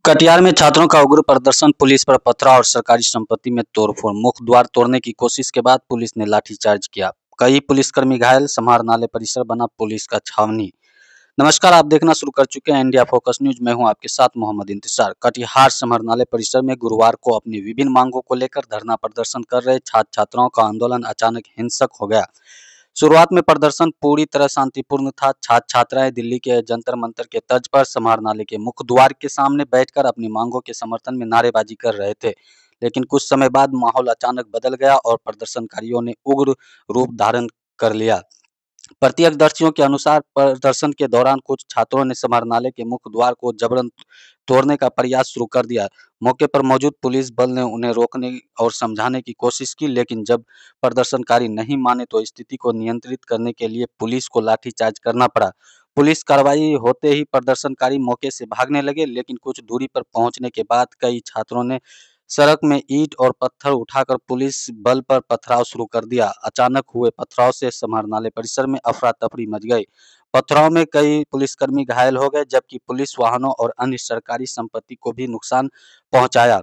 कटिहार में छात्रों का उग्र प्रदर्शन, पुलिस पर पथराव और सरकारी संपत्ति में तोड़फोड़। मुख्य द्वार तोड़ने की कोशिश के बाद पुलिस ने लाठीचार्ज किया। कई पुलिसकर्मी घायल, समाहरणालय परिसर बना पुलिस का छावनी। नमस्कार, आप देखना शुरू कर चुके हैं इंडिया फोकस न्यूज। मैं हूं आपके साथ मोहम्मद इंतजार। कटिहार समाहरणालय परिसर में गुरुवार को अपनी विभिन्न मांगों को लेकर धरना प्रदर्शन कर रहे छात्र छात्राओं का आंदोलन अचानक हिंसक हो गया। शुरुआत में प्रदर्शन पूरी तरह शांतिपूर्ण था। छात्र छात्राएं दिल्ली के जंतर मंतर के तर्ज पर समाहरणालय के मुख्य द्वार के सामने बैठकर अपनी मांगों के समर्थन में नारेबाजी कर रहे थे। लेकिन कुछ समय बाद माहौल अचानक बदल गया और प्रदर्शनकारियों ने उग्र रूप धारण कर लिया। प्रत्यक्षदर्शियों के अनुसार प्रदर्शन के दौरान कुछ छात्रों ने समाहरणालय के मुख्य द्वार को जबरन तोड़ने का प्रयास शुरू कर दिया। मौके पर मौजूद पुलिस बल ने उन्हें रोकने और समझाने की कोशिश की, लेकिन जब प्रदर्शनकारी नहीं माने तो स्थिति को नियंत्रित करने के लिए पुलिस को लाठीचार्ज करना पड़ा। पुलिस कार्रवाई होते ही प्रदर्शनकारी मौके से भागने लगे, लेकिन कुछ दूरी पर पहुंचने के बाद कई छात्रों ने सड़क में ईंट और पत्थर उठाकर पुलिस बल पर पथराव शुरू कर दिया। अचानक हुए पथराव से समाहरणालय परिसर में अफरा तफरी मच गई। पथराव में कई पुलिसकर्मी घायल हो गए, जबकि पुलिस वाहनों और अन्य सरकारी संपत्ति को भी नुकसान पहुंचाया।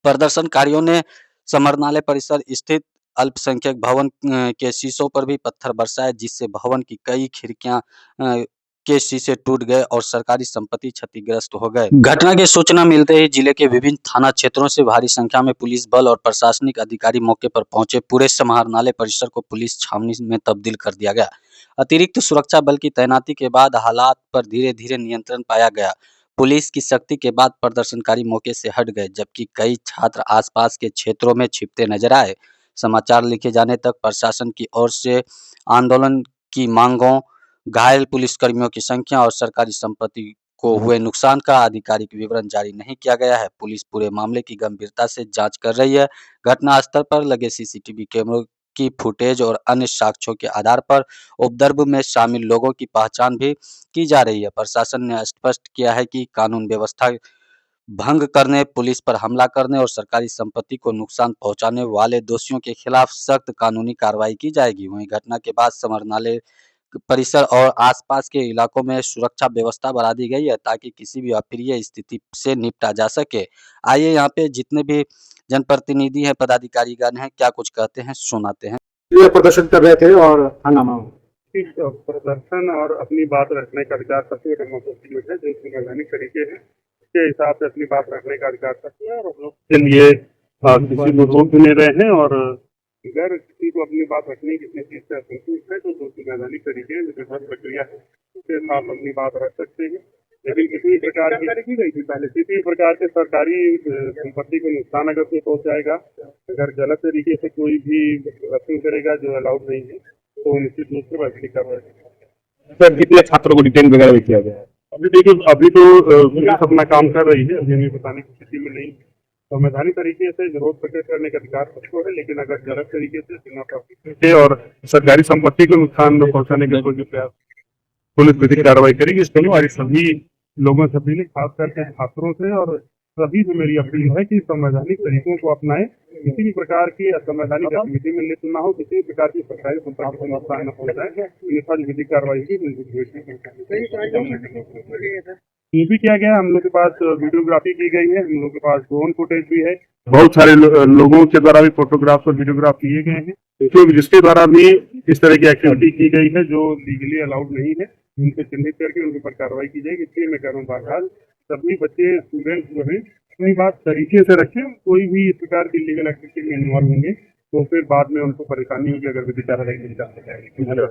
प्रदर्शनकारियों ने समाहरणालय परिसर स्थित अल्पसंख्यक भवन के शीशों पर भी पत्थर बरसाए, जिससे भवन की कई खिड़कियां के शीशे टूट गए और सरकारी संपत्ति क्षतिग्रस्त हो गए। घटना की सूचना मिलते ही जिले के विभिन्न थाना क्षेत्रों से भारी संख्या में पुलिस बल और प्रशासनिक अधिकारी मौके पर पहुंचे। पूरे समाहरणालय परिसर को पुलिस छावनी में तब्दील कर दिया गया। अतिरिक्त सुरक्षा बल की तैनाती के बाद हालात पर धीरे धीरे नियंत्रण पाया गया। पुलिस की सख्ती के बाद प्रदर्शनकारी मौके से हट गए, जबकि कई छात्र आसपास के क्षेत्रों में छिपते नजर आए। समाचार लिखे जाने तक प्रशासन की ओर से आंदोलन की मांगों, घायल पुलिसकर्मियों की संख्या और सरकारी संपत्ति को हुए नुकसान का आधिकारिक विवरण जारी नहीं किया गया है। पुलिस पूरे मामले की गंभीरता से जांच कर रही है। घटनास्थल पर लगे सीसीटीवी कैमरों की फुटेज और अन्य साक्ष्यों के आधार पर उपद्रव में शामिल लोगों की पहचान भी की जा रही है। प्रशासन ने स्पष्ट किया है कि कानून व्यवस्था भंग करने, पुलिस पर हमला करने और सरकारी संपत्ति को नुकसान पहुंचाने वाले दोषियों के खिलाफ सख्त कानूनी कार्रवाई की जाएगी। वहीं घटना के बाद समाहरणालय परिसर और आसपास के इलाकों में सुरक्षा व्यवस्था बढ़ा दी गई है, ताकि किसी भी अप्रिय स्थिति से निपटा जा सके। आइए यहाँ पे जितने भी जनप्रतिनिधि हैं, पदाधिकारीगण हैं, क्या कुछ कहते हैं, सुनाते हैं। ये प्रदर्शन कर रहे थे और हंगामा प्रदर्शन और अपनी बात रखने का अधिकार सबसे डेमोक्रेसी में है, जो संवैधानिक तरीके है उसके हिसाब से अपनी बात रखने का अधिकार सबसे है। और हम लोग के लिए किसी को रोक नहीं रहे हैं, और अगर किसी को अपनी बात रखने की किसी चीज से असंतुष्ट है तो जो संवैधानिक तरीके है, जो प्रक्रिया है, उसके साथ अपनी बात रख सकते हैं। लेकिन किसी प्रकार की गई थी पहले किसी प्रकार के सरकारी संपत्ति को नुकसान अगर कोई पहुंचाएगा, अगर गलत तरीके से कोई भी रसूल करेगा जो अलाउड नहीं है, तो निश्चित रूप से वैसी कार्रवाई। सर, कितने छात्रों को डिटेन वगैरह किया गया है? अभी देखिए, अभी तो पुलिस अपना काम कर रही है, अभी हमें बताने की स्थिति में नहीं। संवैधानिक तरीके से विरोध प्रकट करने का अधिकार सबको है, लेकिन अगर गलत तरीके से और सरकारी संपत्ति को नुकसान पहुंचाने का कोई प्रयास, पुलिस विधिक कार्रवाई करेगी। इसके लिए हमारी सभी लोगों से अपील, खास करके छात्रों से और सभी से मेरी अपील है कि संवैधानिक तरीकों को अपनाएं। किसी भी प्रकार की असंवैधानिक गतिविधि में लिप्त न हो, किसी भी प्रकार की सरकारी संपत्ति को नुकसान न पहुंचाए, अन्यथा विधिक कार्रवाई की ये भी किया गया। हम लोग के पास वीडियोग्राफी की गई है, हम लोग के पास ड्रोन फुटेज भी है, बहुत सारे लोगों के द्वारा भी फोटोग्राफ और वीडियोग्राफ किए गए हैं, तो जिसके द्वारा भी इस तरह की एक्टिविटी की गई है जो लीगली अलाउड नहीं है, उनसे चिन्हित करके उनके ऊपर कार्रवाई की जाएगी। इसलिए मैं कह रहा हूँ बहरहाल सभी बच्चे, स्टूडेंट्स जो है अपनी बात तरीके से रखें। कोई भी इस प्रकार की लीगल एक्टिविटी में इन्वॉल्व होंगे तो फिर बाद में उनको परेशानी होगी अगर विधि कार्रवाई की जा सके।